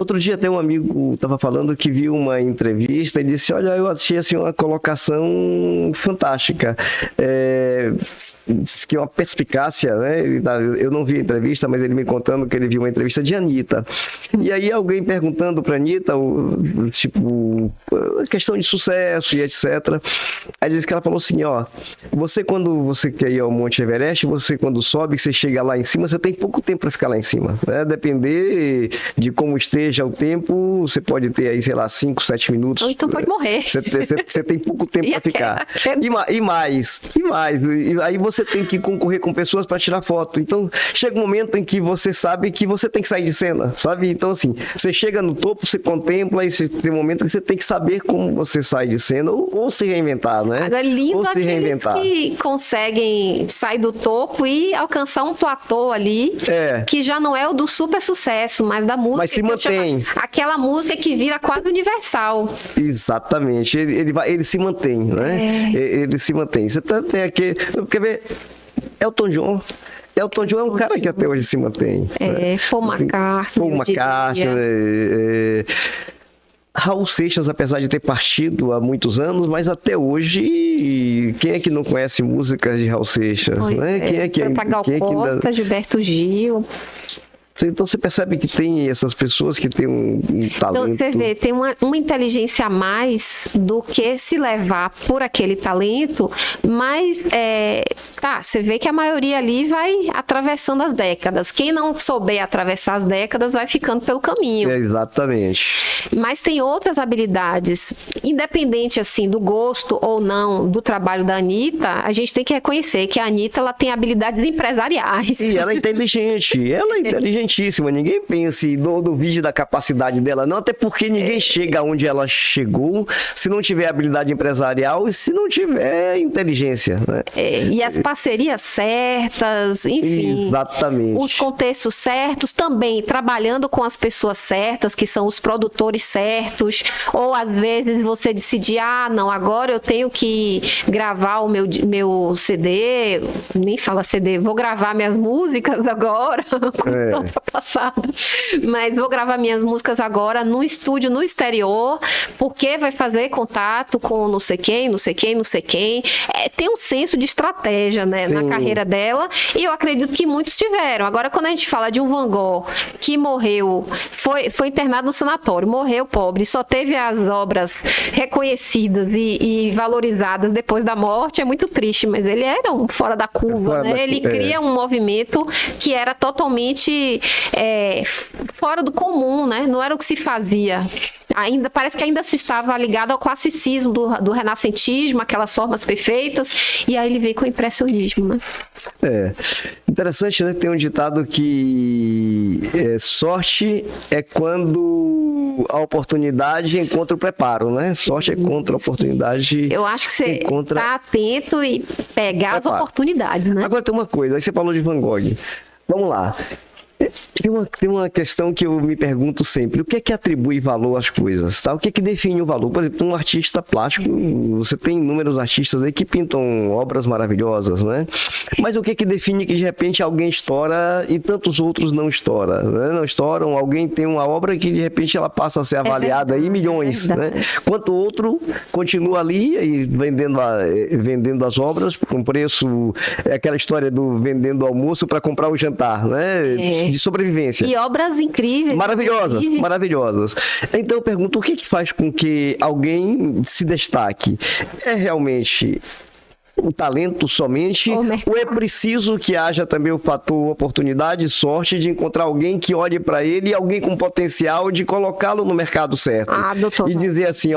Outro dia até um amigo estava falando que viu uma entrevista e disse, olha, eu achei assim, uma colocação fantástica. Diz que uma perspicácia, né? Eu não vi a entrevista, mas ele me contando que ele viu uma entrevista de Anitta. E aí alguém perguntando para Anitta, tipo, a questão de sucesso e etc. Aí disse que ela falou assim, ó, você quando você quer ir ao Monte Everest, você quando sobe, você chega lá em cima, você tem pouco tempo para ficar lá em cima, né? Depender de como esteja o tempo, você pode ter aí, sei lá, 5, 7 minutos. Ou então pode morrer. Você tem pouco tempo para ficar. E mais. E aí você tem que concorrer com pessoas para tirar foto. Então, chega um momento em que você sabe que você tem que sair de cena, sabe? Então, assim, você chega no topo, você contempla, e tem um momento que você tem que saber como você sai de cena ou se reinventar, né? Agora, lindo ou se aqueles reinventar. que conseguem sair do topo e alcançar um platô ali, que já não é o do super sucesso, mas da música. Mas se mantém. Aquela música que vira quase universal. Exatamente. Ele se mantém, né? Ele se mantém. Você tem aqui... Quer ver? Elton John é um cara que até hoje se mantém. Né? Paul McCartney. Raul Seixas, apesar de ter partido há muitos anos, mas até hoje, quem é que não conhece músicas de Raul Seixas? Né? Quem é que ainda... Gilberto Gil. Então você percebe que tem essas pessoas que têm um talento. Então você vê, tem uma inteligência a mais do que se levar por aquele talento, mas você vê que a maioria ali vai atravessando as décadas. Quem não souber atravessar as décadas vai ficando pelo caminho. Exatamente. Mas tem outras habilidades, independente assim do gosto ou não do trabalho da Anitta, a gente tem que reconhecer que a Anitta ela tem habilidades empresariais. E ela é inteligente, inteligentíssima. Ninguém pense no vídeo da capacidade dela, não, até porque ninguém chega onde ela chegou se não tiver habilidade empresarial e se não tiver inteligência, né? E as parcerias certas, enfim. Exatamente. Os contextos certos também, trabalhando com as pessoas certas, que são os produtores certos, ou às vezes você decidir, não, agora eu tenho que gravar o meu CD, nem fala CD, vou gravar minhas músicas agora, passada, mas vou gravar minhas músicas agora no estúdio, no exterior, porque vai fazer contato com não sei quem. Tem um senso de estratégia, né, na carreira dela, e eu acredito que muitos tiveram. Agora, quando a gente fala de um Van Gogh que morreu, foi internado no sanatório, morreu pobre, só teve as obras reconhecidas e valorizadas depois da morte, é muito triste, mas ele era um fora da curva, né? Ele cria um movimento que era totalmente fora do comum, né? Não era o que se fazia. Parece que ainda se estava ligado ao classicismo do renascentismo, aquelas formas perfeitas, e aí ele veio com o impressionismo, né? Interessante, né? Tem um ditado que sorte é quando a oportunidade encontra o preparo, né? Sorte é contra a oportunidade. Eu acho que você tá atento e pegar as oportunidades, né? Agora tem uma coisa, aí você falou de Van Gogh. Vamos lá. Tem uma questão que eu me pergunto sempre, o que é que atribui valor às coisas, tá? O que é que define o valor? Por exemplo, um artista plástico, você tem inúmeros artistas aí que pintam obras maravilhosas, né? Mas o que é que define que de repente alguém estoura e tantos outros não estouram, né? Não estouram, alguém tem uma obra que de repente ela passa a ser avaliada em milhões, né? Enquanto o outro continua ali e vendendo as obras por um preço, aquela história do vendendo almoço para comprar o jantar, né? De sobrevivência. E obras incríveis. Maravilhosas. Então eu pergunto, o que faz com que alguém se destaque? É realmente o talento somente, ou é preciso que haja também o fator oportunidade, sorte de encontrar alguém que olhe para ele e alguém com potencial de colocá-lo no mercado certo? Doutor. E dizer assim,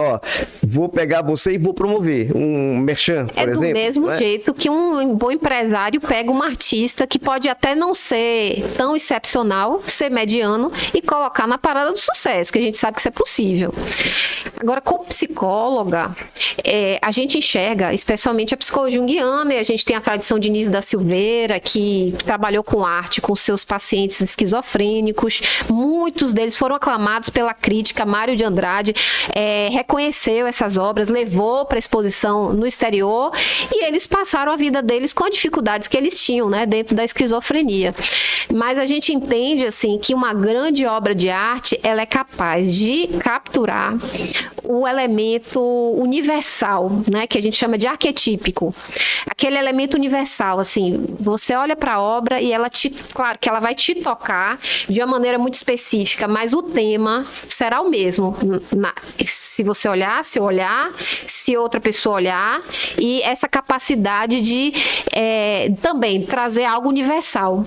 vou pegar você e vou promover um merchan, por exemplo. É do mesmo jeito que um bom empresário pega um artista que pode até não ser tão excepcional, ser mediano e colocar na parada do sucesso, que a gente sabe que isso é possível. Agora, como psicóloga, a gente enxerga, especialmente a psicologia junguiana, e a gente tem a tradição de Nísio da Silveira, que trabalhou com arte com seus pacientes esquizofrênicos. Muitos deles foram aclamados pela crítica. Mário de Andrade reconheceu essas obras, levou para exposição no exterior, e eles passaram a vida deles com as dificuldades que eles tinham, né, dentro da esquizofrenia. Mas a gente entende assim que uma grande obra de arte, ela é capaz de capturar o elemento universal, né, que a gente chama de arquetípico. Aquele elemento universal, assim, você olha para a obra e claro que ela vai te tocar de uma maneira muito específica, mas o tema será o mesmo. Se você olhar, se eu olhar, se outra pessoa olhar, e essa capacidade de também trazer algo universal.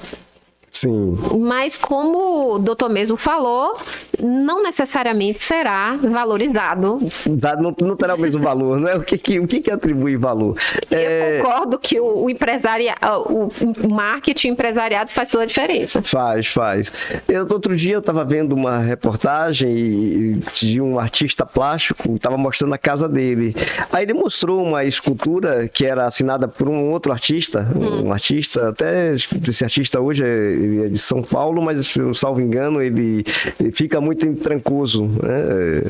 Sim. Mas como o doutor mesmo falou, não necessariamente será valorizado. Não terá o mesmo valor, não é? O que atribui valor? Eu concordo que o marketing empresariado faz toda a diferença. Faz. Outro dia eu estava vendo uma reportagem de um artista plástico, estava mostrando a casa dele. Aí ele mostrou uma escultura que era assinada por um outro artista, um artista, até esse artista hoje ele é de São Paulo, mas se não salvo engano, ele fica muito em Trancoso, né?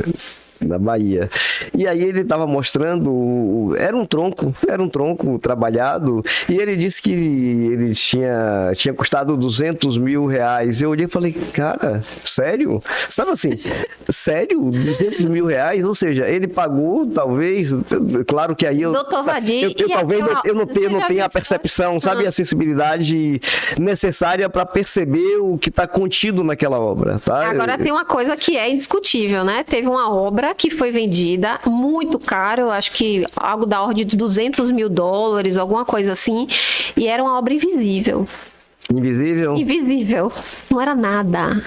Na Bahia. E aí ele estava mostrando, era um tronco trabalhado, e ele disse que ele tinha custado R$200 mil. Eu olhei e falei, cara, sério? Sabe assim, sério? R$200 mil? Ou seja, ele pagou, talvez, claro que aí Doutor Vadir, talvez eu não tenha a percepção, sabe, a sensibilidade necessária para perceber o que está contido naquela obra, tá? Agora tem uma coisa que é indiscutível, né? Teve uma obra que foi vendida muito caro, eu acho que algo da ordem de $200 mil, alguma coisa assim, e era uma obra invisível. Invisível? Invisível. Não era nada.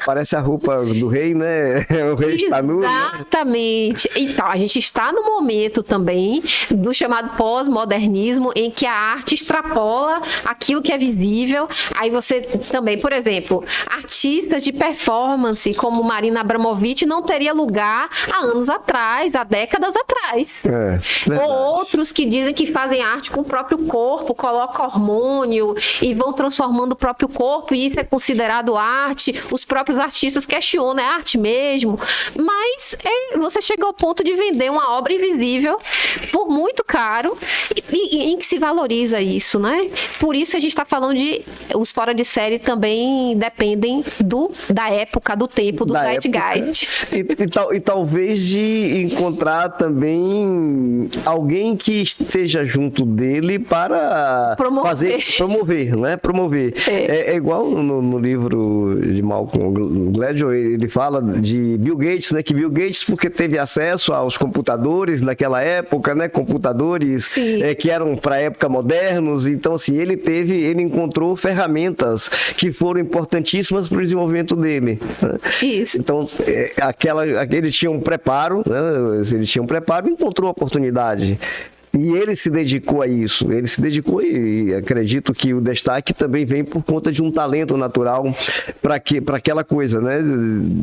Parece a roupa do rei, né? O rei está nu. Exatamente. Então, a gente está no momento também do chamado pós-modernismo, em que a arte extrapola aquilo que é visível. Aí você também, por exemplo, artistas de performance como Marina Abramovic não teria lugar há anos atrás, há décadas atrás. Outros que dizem que fazem arte com o próprio corpo, colocam hormônio e vão transformando o próprio corpo, e isso é considerado arte. Os próprios artistas questionam, é arte mesmo? Mas você chega ao ponto de vender uma obra invisível por muito caro, e em que se valoriza isso, né? Por isso a gente está falando os fora de série também dependem da época, do tempo, do zeitgeist. E talvez de encontrar também alguém que esteja junto dele para promover, né? Promover. É igual no livro de Malcolm Gladwell, ele fala de Bill Gates, né? Que Bill Gates, porque teve acesso aos computadores naquela época, né? Computadores que eram para a época modernos, então assim, ele encontrou ferramentas que foram importantíssimas para o desenvolvimento dele, né? Isso. Então, ele tinha um preparo, né? Ele tinha um preparo e encontrou a oportunidade. E ele se dedicou a isso, e acredito que o destaque também vem por conta de um talento natural para aquela coisa, né,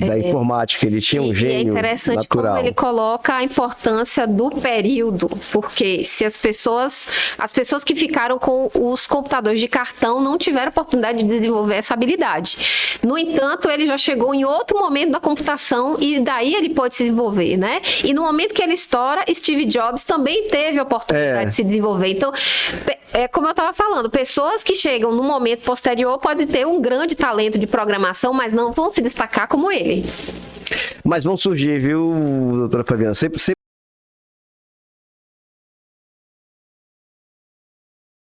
da informática. Ele tinha um gênio natural. É interessante como ele coloca a importância do período, porque se as pessoas que ficaram com os computadores de cartão não tiveram oportunidade de desenvolver essa habilidade. No entanto, ele já chegou em outro momento da computação e daí ele pode se desenvolver, né? E no momento que ele estoura, Steve Jobs também teve a oportunidade de se desenvolver. Então, como eu estava falando, pessoas que chegam no momento posterior podem ter um grande talento de programação, mas não vão se destacar como ele. Mas vão surgir, viu, doutora Fabiana? Sempre